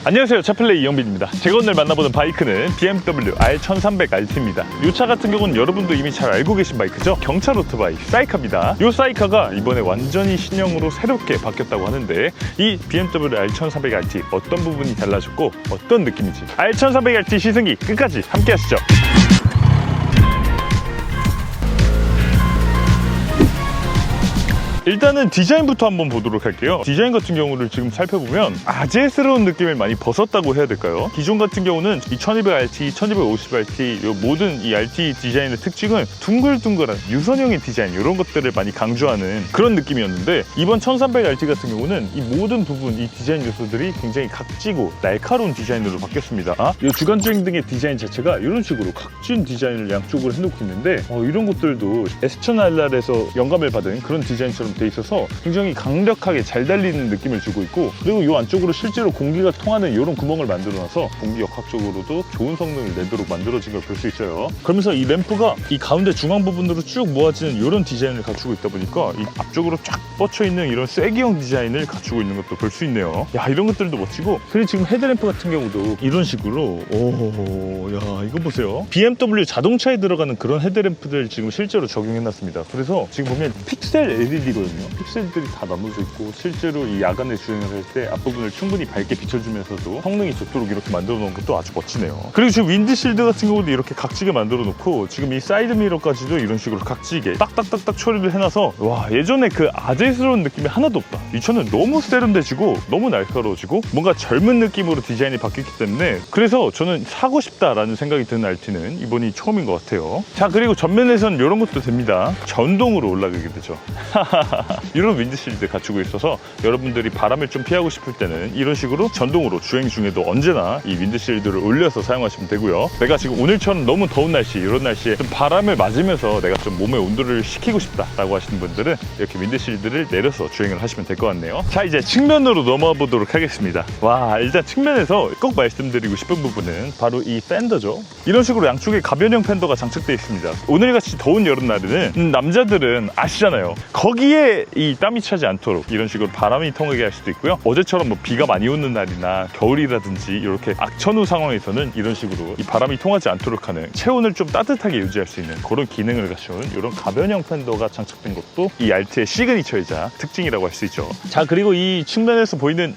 안녕하세요, 차플레이 이영빈입니다. 제가 오늘 만나보는 바이크는 BMW R1300RT입니다. 이 차 같은 경우는 여러분도 이미 잘 알고 계신 바이크죠. 경차 오토바이 사이카입니다. 이 사이카가 이번에 완전히 신형으로 새롭게 바뀌었다고 하는데, 이 BMW R1300RT 어떤 부분이 달라졌고 어떤 느낌인지 R1300RT 시승기 끝까지 함께 하시죠. 일단은 디자인부터 한번 보도록 할게요. 디자인 같은 경우를 지금 살펴보면 아재스러운 느낌을 많이 벗었다고 해야 될까요? 기존 같은 경우는 이 1200RT, 1250RT 모든 이 RT 디자인의 특징은 둥글둥글한 유선형의 디자인, 이런 것들을 많이 강조하는 그런 느낌이었는데, 이번 1300RT 같은 경우는 이 모든 부분, 이 디자인 요소들이 굉장히 각지고 날카로운 디자인으로 바뀌었습니다. 이 주간주행 등의 디자인 자체가 이런 식으로 각진 디자인을 양쪽으로 해놓고 있는데, 이런 것들도 S1000RR에서 영감을 받은 그런 디자인처럼 돼 있어서 굉장히 강력하게 잘 달리는 느낌을 주고 있고, 그리고 이 안쪽으로 실제로 공기가 통하는 이런 구멍을 만들어놔서 공기 역학적으로도 좋은 성능을 내도록 만들어진 걸 볼 수 있어요. 그러면서 이 램프가 이 가운데 중앙 부분으로 쭉 모아지는 이런 디자인을 갖추고 있다 보니까 이 앞쪽으로 쫙 뻗쳐있는 이런 쐐기형 디자인을 갖추고 있는 것도 볼 수 있네요. 야, 이런 것들도 멋지고, 그리고 지금 헤드램프 같은 경우도 이런 식으로, 야, 이거 보세요. BMW 자동차에 들어가는 그런 헤드램프들 지금 실제로 적용해놨습니다. 그래서 지금 보면 픽셀 LED거든요. 픽셀들이 다 나눠져 있고, 실제로 이 야간에 주행을 할 때 앞부분을 충분히 밝게 비춰주면서도 성능이 좋도록 이렇게 만들어 놓은 것도 아주 멋지네요. 그리고 지금 윈드실드 같은 경우도 이렇게 각지게 만들어 놓고, 지금 이 사이드 미러까지도 이런 식으로 각지게 딱딱딱딱 처리를 해놔서, 와, 예전에 그 아재스러운 느낌이 하나도 없다. 이 차는 너무 세련되지고 너무 날카로워지고 뭔가 젊은 느낌으로 디자인이 바뀌었기 때문에, 그래서 저는 사고 싶다라는 생각이 드는 RT는 이번이 처음인 것 같아요. 자, 그리고 전면에선 이런 것도 됩니다. 전동으로 올라가게 되죠. 이런 윈드실드 갖추고 있어서 여러분들이 바람을 좀 피하고 싶을 때는 이런 식으로 전동으로 주행 중에도 언제나 이 윈드실드를 올려서 사용하시면 되고요. 내가 지금 오늘처럼 너무 더운 날씨, 이런 날씨에 좀 바람을 맞으면서 내가 좀 몸의 온도를 식히고 싶다라고 하시는 분들은 이렇게 윈드실드를 내려서 주행을 하시면 될 것 같네요. 자, 이제 측면으로 넘어가 보도록 하겠습니다. 와, 일단 측면에서 꼭 말씀드리고 싶은 부분은 바로 이 팬더죠. 이런 식으로 양쪽에 가변형 팬더가 장착되어 있습니다. 오늘같이 더운 여름날에는 남자들은 아시잖아요. 거기에 이 땀이 차지 않도록 이런 식으로 바람이 통하게 할 수도 있고요. 어제처럼 뭐 비가 많이 오는 날이나 겨울이라든지 이렇게 악천후 상황에서는 이런 식으로 이 바람이 통하지 않도록 하는, 체온을 좀 따뜻하게 유지할 수 있는 그런 기능을 갖춘 이런 가변형 팬더가 장착된 것도 이 RT의 시그니처이자 특징이라고 할 수 있죠. 자, 그리고 이 측면에서 보이는,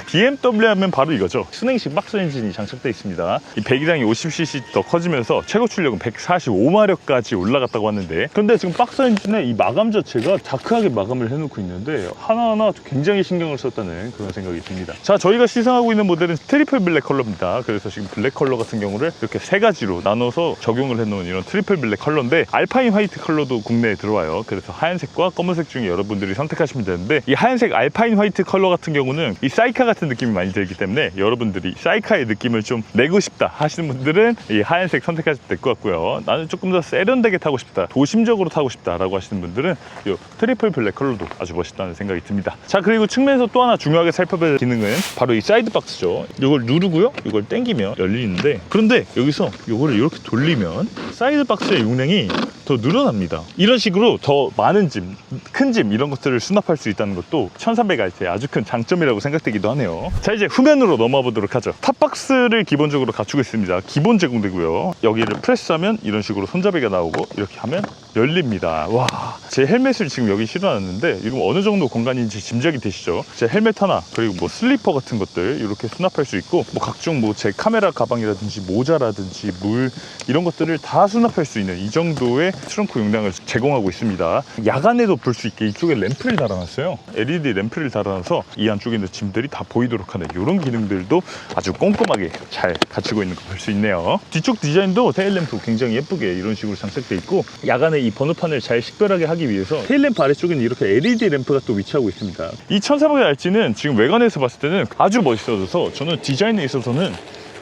BMW 하면 바로 이거죠. 순행식 박스 엔진이 장착되어 있습니다. 이 배기량이 50cc 더 커지면서 최고 출력은 145마력까지 올라갔다고 하는데, 그런데 지금 박스 엔진의 이 마감 자체가 다크하게 마감을 해놓고 있는데 하나하나 굉장히 신경을 썼다는 그런 생각이 듭니다. 자, 저희가 시승하고 있는 모델은 트리플 블랙 컬러입니다. 그래서 지금 블랙 컬러 같은 경우를 이렇게 세 가지로 나눠서 적용을 해놓은 이런 트리플 블랙 컬러인데, 알파인 화이트 컬러도 국내에 들어와요. 그래서 하얀색과 검은색 중에 여러분들이 선택하시면 되는데, 이 하얀색 알파인 화이트 컬러 같은 경우는 이 사이카 같은 느낌이 많이 들기 때문에 여러분들이 사이카의 느낌을 좀 내고 싶다 하시는 분들은 이 하얀색 선택하시면 될 것 같고요. 나는 조금 더 세련되게 타고 싶다, 도심적으로 타고 싶다 라고 하시는 분들은 이 트리플 블랙 컬러도 아주 멋있다는 생각이 듭니다. 자, 그리고 측면에서 또 하나 중요하게 살펴볼 기능은 바로 이 사이드 박스죠. 이걸 누르고요, 이걸 당기면 열리는데, 그런데 여기서 이거를 이렇게 돌리면 사이드 박스의 용량이 더 늘어납니다. 이런 식으로 더 많은 짐, 큰 짐 이런 것들을 수납할 수 있다는 것도 1300RT의 아주 큰 장점이라고 생각되기도 하네요. 자, 이제 후면으로 넘어가 보도록 하죠. 탑박스를 기본적으로 갖추고 있습니다. 기본 제공되고요. 여기를 프레스하면 이런 식으로 손잡이가 나오고, 이렇게 하면 열립니다. 와, 제 헬멧을 지금 여기 실어놨는데 이거 어느 정도 공간인지 짐작이 되시죠? 제 헬멧 하나, 그리고 뭐 슬리퍼 같은 것들 이렇게 수납할 수 있고, 뭐 각종 뭐 제 카메라 가방이라든지 모자라든지 물 이런 것들을 다 수납할 수 있는 이 정도의 트렁크 용량을 제공하고 있습니다. 야간에도 볼 수 있게 이쪽에 램프를 달아놨어요. LED 램프를 달아놔서 이 안쪽에 있는 짐들이 다 보이도록 하는 이런 기능들도 아주 꼼꼼하게 잘 갖추고 있는 거 볼 수 있네요. 뒤쪽 디자인도 테일램프 굉장히 예쁘게 이런 식으로 장착되어 있고, 야간에 이 번호판을 잘 식별하게 하기 위해서 테일램프 아래쪽에는 이렇게 LED 램프가 또 위치하고 있습니다. 이 1400RT는 지금 외관에서 봤을 때는 아주 멋있어져서 저는 디자인에 있어서는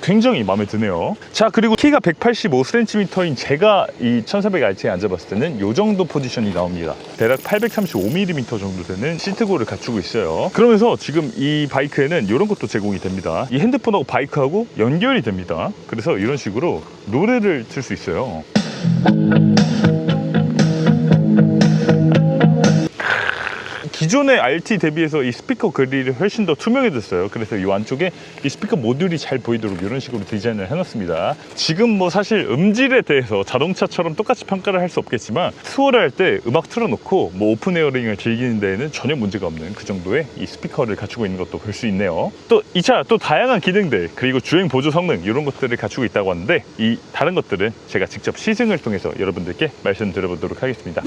굉장히 마음에 드네요. 자, 그리고 키가 185cm인 제가 이 1400RT에 앉아봤을 때는 이 정도 포지션이 나옵니다. 대략 835mm 정도 되는 시트고를 갖추고 있어요. 그러면서 지금 이 바이크에는 이런 것도 제공이 됩니다. 이 핸드폰하고 바이크하고 연결이 됩니다. 그래서 이런 식으로 노래를 틀 수 있어요. 기존의 RT 대비해서 이 스피커 그릴이 훨씬 더 투명해졌어요. 그래서 이 안쪽에 이 스피커 모듈이 잘 보이도록 이런 식으로 디자인을 해놨습니다. 지금 뭐 사실 음질에 대해서 자동차처럼 똑같이 평가를 할 수 없겠지만 투어를 할 때 음악 틀어놓고 뭐 오픈 에어링을 즐기는 데에는 전혀 문제가 없는 그 정도의 이 스피커를 갖추고 있는 것도 볼 수 있네요. 또 이 차 또 다양한 기능들 그리고 주행 보조 성능 이런 것들을 갖추고 있다고 하는데 이 다른 것들은 제가 직접 시승을 통해서 여러분들께 말씀드려보도록 하겠습니다.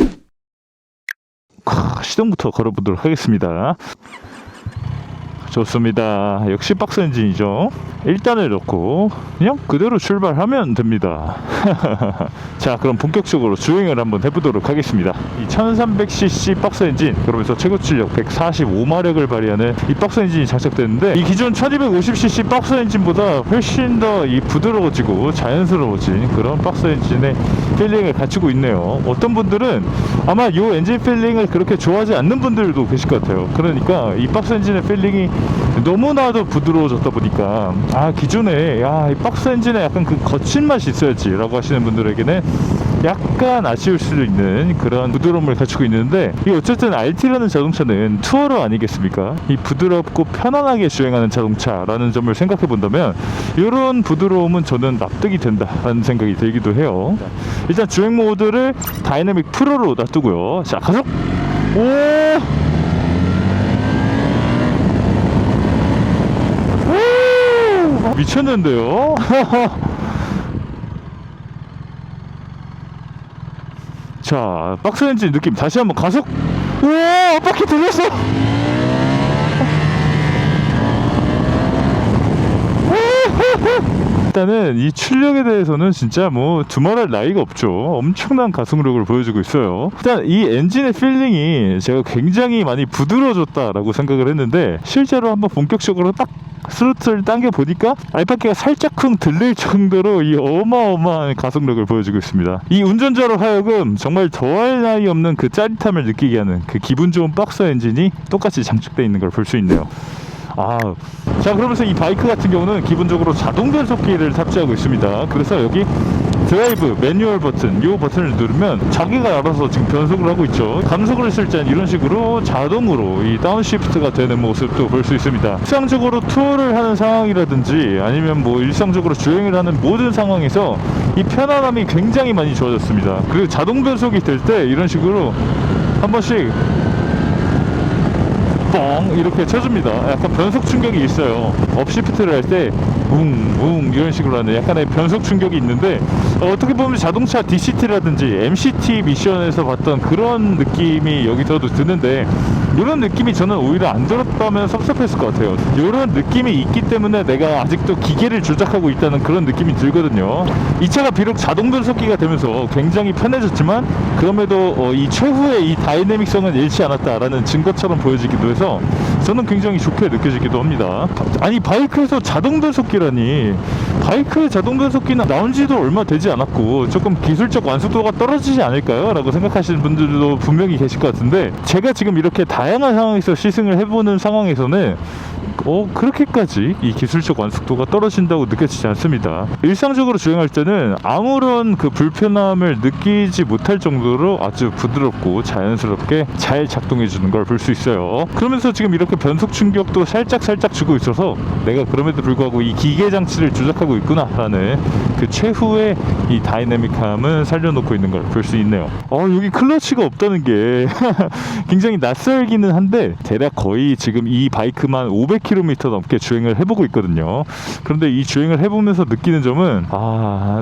시동부터 걸어보도록 하겠습니다. 좋습니다. 역시 박스 엔진이죠. 1단을 넣고 그냥 그대로 출발하면 됩니다. 자, 그럼 본격적으로 주행을 한번 해보도록 하겠습니다. 이 1300cc 박스 엔진, 그러면서 최고 출력 145마력을 발휘하는 이 박스 엔진이 장착되는데, 이 기존 1250cc 박스 엔진보다 훨씬 더 이 부드러워지고 자연스러워진 그런 박스 엔진의 필링을 갖추고 있네요. 어떤 분들은 아마 이 엔진 필링을 그렇게 좋아하지 않는 분들도 계실 것 같아요. 그러니까 이 박스 엔진의 필링이 너무나도 부드러워졌다 보니까 기존에 이 박스 엔진에 약간 그 거친 맛이 있어야지 라고 하시는 분들에게는 약간 아쉬울 수도 있는 그런 부드러움을 갖추고 있는데, 이 어쨌든 RT라는 자동차는 투어러 아니겠습니까? 이 부드럽고 편안하게 주행하는 자동차라는 점을 생각해 본다면 이런 부드러움은 저는 납득이 된다라는 생각이 들기도 해요. 일단 주행 모드를 다이내믹 프로로 놔두고요. 자, 가속! 오! 미쳤는데요? 자, 박스 엔진 느낌 다시 한번 가속! 우와! 바퀴 돌렸어! 일단은 이 출력에 대해서는 진짜 뭐 두말할 나위가 없죠. 엄청난 가속력을 보여주고 있어요. 일단 이 엔진의 필링이 제가 굉장히 많이 부드러워졌다라고 생각을 했는데, 실제로 한번 본격적으로 딱 스로틀을 당겨 보니까 알바끼가 살짝쿵 들릴 정도로 이 어마어마한 가속력을 보여주고 있습니다. 이 운전자로 하여금 정말 더할 나위 없는 그 짜릿함을 느끼게 하는 그 기분 좋은 박스 엔진이 똑같이 장착되어 있는 걸 볼 수 있네요. 자, 그러면서 이 바이크 같은 경우는 기본적으로 자동 변속기를 탑재하고 있습니다. 그래서 여기 드라이브, 매뉴얼 버튼, 이 버튼을 누르면 자기가 알아서 지금 변속을 하고 있죠. 감속을 했을 땐 이런 식으로 자동으로 이 다운시프트가 되는 모습도 볼 수 있습니다. 일상적으로 투어를 하는 상황이라든지 아니면 뭐 일상적으로 주행을 하는 모든 상황에서 이 편안함이 굉장히 많이 좋아졌습니다. 그리고 자동 변속이 될 때 이런 식으로 한 번씩 뻥 이렇게 쳐줍니다. 약간 변속 충격이 있어요. 업시프트를 할 때 웅웅 이런 식으로 하는 약간의 변속 충격이 있는데, 어떻게 보면 자동차 DCT라든지 MCT 미션에서 봤던 그런 느낌이 여기서도 드는데, 이런 느낌이 저는 오히려 안 들었다면 섭섭했을 것 같아요. 이런 느낌이 있기 때문에 내가 아직도 기계를 조작하고 있다는 그런 느낌이 들거든요. 이 차가 비록 자동 변속기가 되면서 굉장히 편해졌지만 그럼에도 이 최후의 이 다이내믹성은 잃지 않았다라는 증거처럼 보여지기도 해서 저는 굉장히 좋게 느껴지기도 합니다. 아니, 바이크에서 자동 변속기라니. 바이크의 자동 변속기는 나온 지도 얼마 되지 않았고 조금 기술적 완숙도가 떨어지지 않을까요? 라고 생각하시는 분들도 분명히 계실 것 같은데, 제가 지금 이렇게 다양한 상황에서 시승을 해보는 상황에서는 그렇게까지 이 기술적 완숙도가 떨어진다고 느껴지지 않습니다. 일상적으로 주행할 때는 아무런 그 불편함을 느끼지 못할 정도로 아주 부드럽고 자연스럽게 잘 작동해주는 걸 볼 수 있어요. 그러면서 지금 이렇게 변속 충격도 살짝 주고 있어서 내가 그럼에도 불구하고 이 기계 장치를 조작하고 있구나 라는 그 최후의 이 다이내믹함은 살려놓고 있는 걸 볼 수 있네요. 여기 클러치가 없다는 게 굉장히 낯설기는 한데, 대략 거의 지금 이 바이크만 500km 넘게 주행을 해보고 있거든요. 그런데 이 주행을 해보면서 느끼는 점은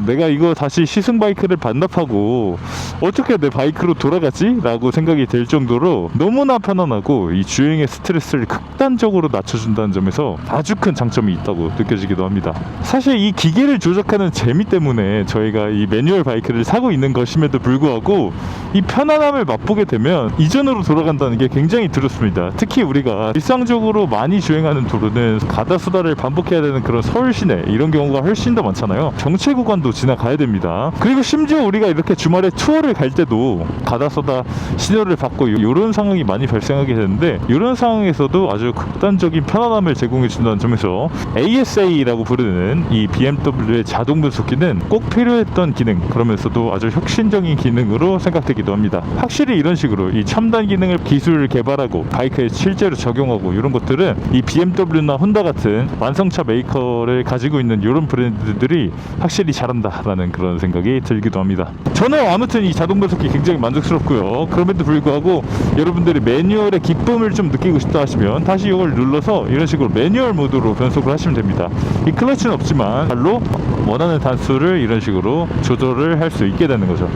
내가 이거 다시 시승 바이크를 반납하고 어떻게 내 바이크로 돌아가지? 라고 생각이 들 정도로 너무나 편안하고 이 주행의 스트레스를 극단적으로 낮춰준다는 점에서 아주 큰 장점이 있다고 느껴지기도 합니다. 사실 이 기계를 조작하는 재미 때문에 저희가 이 매뉴얼 바이크를 사고 있는 것임에도 불구하고 이 편안함을 맛보게 되면 이전으로 돌아간다는 게 굉장히 두렵습니다. 특히 우리가 일상적으로 많이 주행하는 주행하는 도로는 가다수다를 반복해야 되는 그런 서울 시내 이런 경우가 훨씬 더 많잖아요. 정체 구간도 지나가야 됩니다. 그리고 심지어 우리가 이렇게 주말에 투어를 갈 때도 가다수다 신호를 받고 이런 상황이 많이 발생하게 되는데, 이런 상황에서도 아주 극단적인 편안함을 제공해 준다는 점에서 ASA라고 부르는 이 BMW의 자동 변속기는 꼭 필요했던 기능, 그러면서도 아주 혁신적인 기능으로 생각되기도 합니다. 확실히 이런 식으로 이 첨단 기능을 기술을 개발하고 바이크에 실제로 적용하고 이런 것들은 이 BMW나 혼다 같은 완성차 메이커를 가지고 있는 이런 브랜드들이 확실히 잘한다라는 그런 생각이 들기도 합니다. 저는 아무튼 이 자동 변속기 굉장히 만족스럽고요. 그럼에도 불구하고 여러분들이 매뉴얼의 기쁨을 좀 느끼고 싶다 하시면 다시 이걸 눌러서 이런 식으로 매뉴얼 모드로 변속을 하시면 됩니다. 이 클러치는 없지만 발로 원하는 단수를 이런 식으로 조절을 할 수 있게 되는 거죠.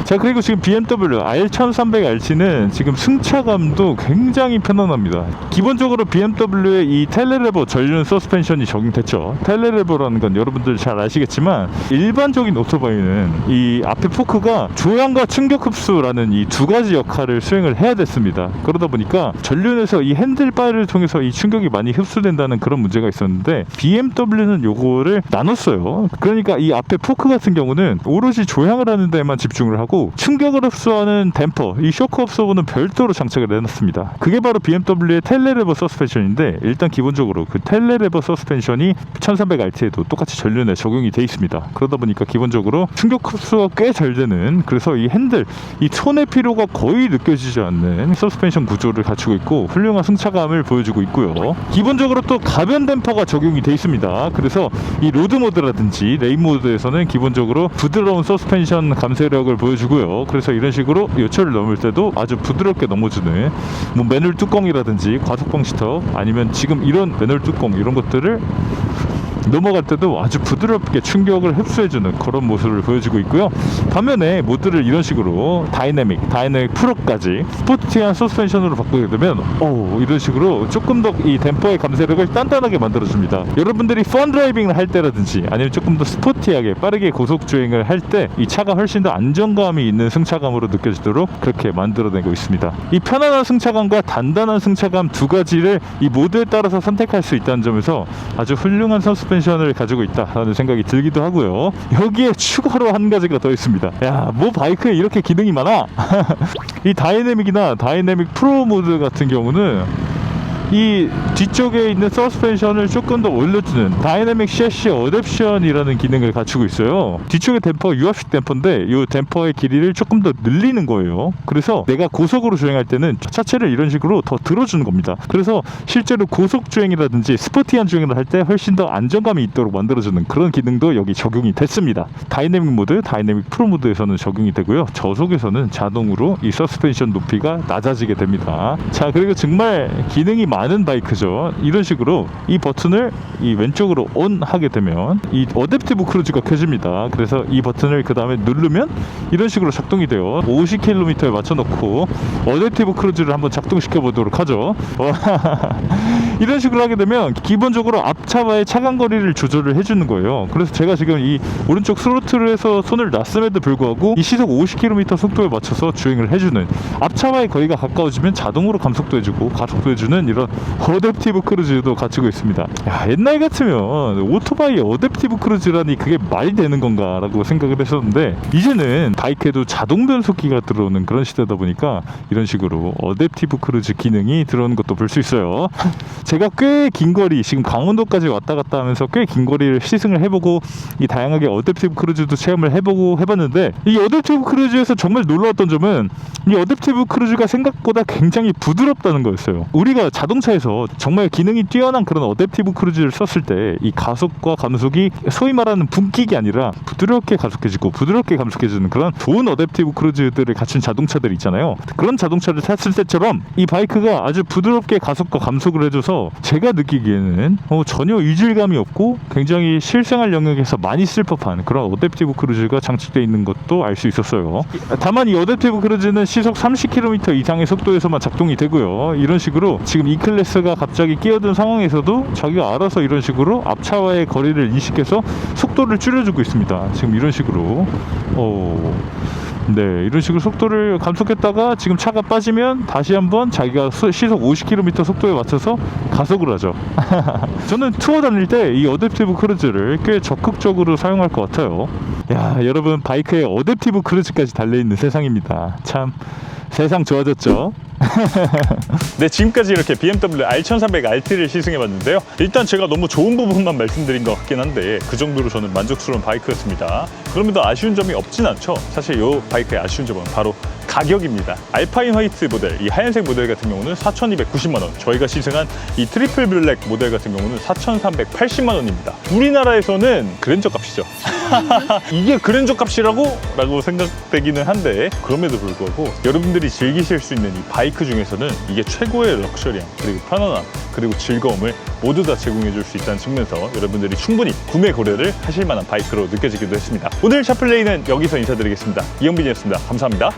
자, 그리고 지금 BMW R1300RT는 지금 승차감도 굉장히 편안합니다. 기본적으로 BMW의 이 텔레레버 전륜 서스펜션이 적용됐죠. 텔레레버라는 건 여러분들 잘 아시겠지만 일반적인 오토바이는 이 앞에 포크가 조향과 충격 흡수라는 이 두 가지 역할을 수행을 해야 됐습니다. 그러다 보니까 전륜에서 이 핸들바를 통해서 이 충격이 많이 흡수된다는 그런 문제가 있었는데, BMW는 요거를 나눴어요. 그러니까 이 앞에 포크 같은 경우는 오로지 조향을 하는 데만 집중을 하고 충격을 흡수하는 댐퍼, 이 쇼크 흡수구는 별도로 장착을 해놨습니다. 그게 바로 BMW의 텔레레버 서스펜션인데, 일단 기본적으로 그 텔레레버 서스펜션이 1300RT에도 똑같이 전륜에 적용이 돼 있습니다. 그러다 보니까 기본적으로 충격 흡수가 꽤 잘 되는, 그래서 이 핸들, 이 손의 피로가 거의 느껴지지 않는 서스펜션 구조를 갖추고 있고 훌륭한 승차감을 보여주고 있고요. 기본적으로 또 가변 댐퍼가 적용이 돼 있습니다. 그래서 이 로드 모드라든지 레인 모드에서는 기본적으로 부드러운 서스펜션 감쇄력을 보여주고요. 그래서 이런 식으로 요철을 넘을 때도 아주 부드럽게 넘어주는, 뭐 매눌 뚜껑이라든지 과속방 시터, 아니면 지금 이런 매눌 뚜껑 이런 것들을 넘어갈 때도 아주 부드럽게 충격을 흡수해주는 그런 모습을 보여주고 있고요. 반면에 모드를 이런 식으로 다이내믹 프로까지 스포티한 서스펜션으로 바꾸게 되면 이런 식으로 조금 더 이 댐퍼의 감쇄력을 단단하게 만들어줍니다. 여러분들이 펀 드라이빙을 할 때라든지 아니면 조금 더 스포티하게 빠르게 고속 주행을 할 때 이 차가 훨씬 더 안정감이 있는 승차감으로 느껴지도록 그렇게 만들어내고 있습니다. 이 편안한 승차감과 단단한 승차감 두 가지를 이 모드에 따라서 선택할 수 있다는 점에서 아주 훌륭한 서스펜션을 가지고 있다라는 생각이 들기도 하고요. 여기에 추가로 한 가지가 더 있습니다. 야, 뭐 바이크에 이렇게 기능이 많아? 이 다이내믹이나 다이내믹 프로 모드 같은 경우는 이 뒤쪽에 있는 서스펜션을 조금 더 올려주는 다이내믹 셰시 어댑션이라는 기능을 갖추고 있어요. 뒤쪽에 댐퍼 유압식 댐퍼인데 이 댐퍼의 길이를 조금 더 늘리는 거예요. 그래서 내가 고속으로 주행할 때는 차체를 이런 식으로 더 들어주는 겁니다. 그래서 실제로 고속 주행이라든지 스포티한 주행을 할 때 훨씬 더 안정감이 있도록 만들어주는 그런 기능도 여기 적용이 됐습니다. 다이내믹 모드, 다이내믹 프로 모드에서는 적용이 되고요. 저속에서는 자동으로 이 서스펜션 높이가 낮아지게 됩니다. 자, 그리고 정말 기능이 많은 바이크죠. 이런 식으로 이 버튼을 이 왼쪽으로 ON 하게 되면 이 어댑티브 크루즈가 켜집니다. 그래서 이 버튼을 그 다음에 누르면 이런 식으로 작동이 돼요. 50km에 맞춰놓고 어댑티브 크루즈를 한번 작동시켜 보도록 하죠. 이런 식으로 하게 되면 기본적으로 앞차와의 차간거리를 조절을 해주는 거예요. 그래서 제가 지금 이 오른쪽 스로틀에서 손을 놨음에도 불구하고 이 시속 50km 속도에 맞춰서 주행을 해주는, 앞차와의 거리가 가까워지면 자동으로 감속도 해주고 가속도 해주는 이런 어댑티브 크루즈도 갖추고 있습니다. 야, 옛날 같으면 오토바이 어댑티브 크루즈라니 그게 말이 되는 건가 라고 생각을 했었는데, 이제는 바이크에도 자동 변속기가 들어오는 그런 시대다 보니까 이런 식으로 어댑티브 크루즈 기능이 들어오는 것도 볼 수 있어요. 제가 꽤 긴 거리, 지금 강원도까지 왔다 갔다 하면서 꽤 긴 거리를 시승을 해보고 이 다양하게 어댑티브 크루즈도 체험을 해보고 해봤는데, 이 어댑티브 크루즈에서 정말 놀라웠던 점은 이 어댑티브 크루즈가 생각보다 굉장히 부드럽다는 거였어요. 우리가 자동차에서 정말 기능이 뛰어난 그런 어댑티브 크루즈를 썼을 때 이 가속과 감속이 소위 말하는 분킥이 아니라 부드럽게 가속해지고 부드럽게 감속해주는 그런 좋은 어댑티브 크루즈들을 갖춘 자동차들이 있잖아요. 그런 자동차를 탔을 때처럼 이 바이크가 아주 부드럽게 가속과 감속을 해줘서 제가 느끼기에는 전혀 이질감이 없고 굉장히 실생활 영역에서 많이 쓸 법한 그런 어댑티브 크루즈가 장착되어 있는 것도 알 수 있었어요. 다만 이 어댑티브 크루즈는 시속 30km 이상의 속도에서만 작동이 되고요. 이런 식으로 지금 E클래스가 갑자기 끼어든 상황에서도 자기가 알아서 이런 식으로 앞차와의 거리를 인식해서 속도를 줄여주고 있습니다. 지금 이런 식으로 네, 이런 식으로 속도를 감속했다가 지금 차가 빠지면 다시 한번 자기가 시속 50km 속도에 맞춰서 가속을 하죠. 저는 투어 다닐 때 이 어댑티브 크루즈를 꽤 적극적으로 사용할 것 같아요. 야, 여러분, 바이크에 어댑티브 크루즈까지 달려있는 세상입니다. 참 세상 좋아졌죠. 네, 지금까지 이렇게 BMW R1300RT를 시승해봤는데요. 일단 제가 너무 좋은 부분만 말씀드린 것 같긴 한데 그 정도로 저는 만족스러운 바이크였습니다. 그럼에도 아쉬운 점이 없진 않죠. 사실 이 바이크의 아쉬운 점은 바로 가격입니다. 알파인 화이트 모델, 이 하얀색 모델 같은 경우는 4,290만원, 저희가 시승한 이 트리플 블랙 모델 같은 경우는 4,380만원입니다. 우리나라에서는 그랜저 값이죠. 이게 그랜저 값이라고? 라고 생각되기는 한데 그럼에도 불구하고 여러분들이 즐기실 수 있는 이 바이크 중에서는 이게 최고의 럭셔리함, 그리고 편안함, 그리고 즐거움을 모두 다 제공해 줄 수 있다는 측면에서 여러분들이 충분히 구매 고려를 하실 만한 바이크로 느껴지기도 했습니다. 오늘 샤플레이는 여기서 인사드리겠습니다. 이영빈이었습니다. 감사합니다.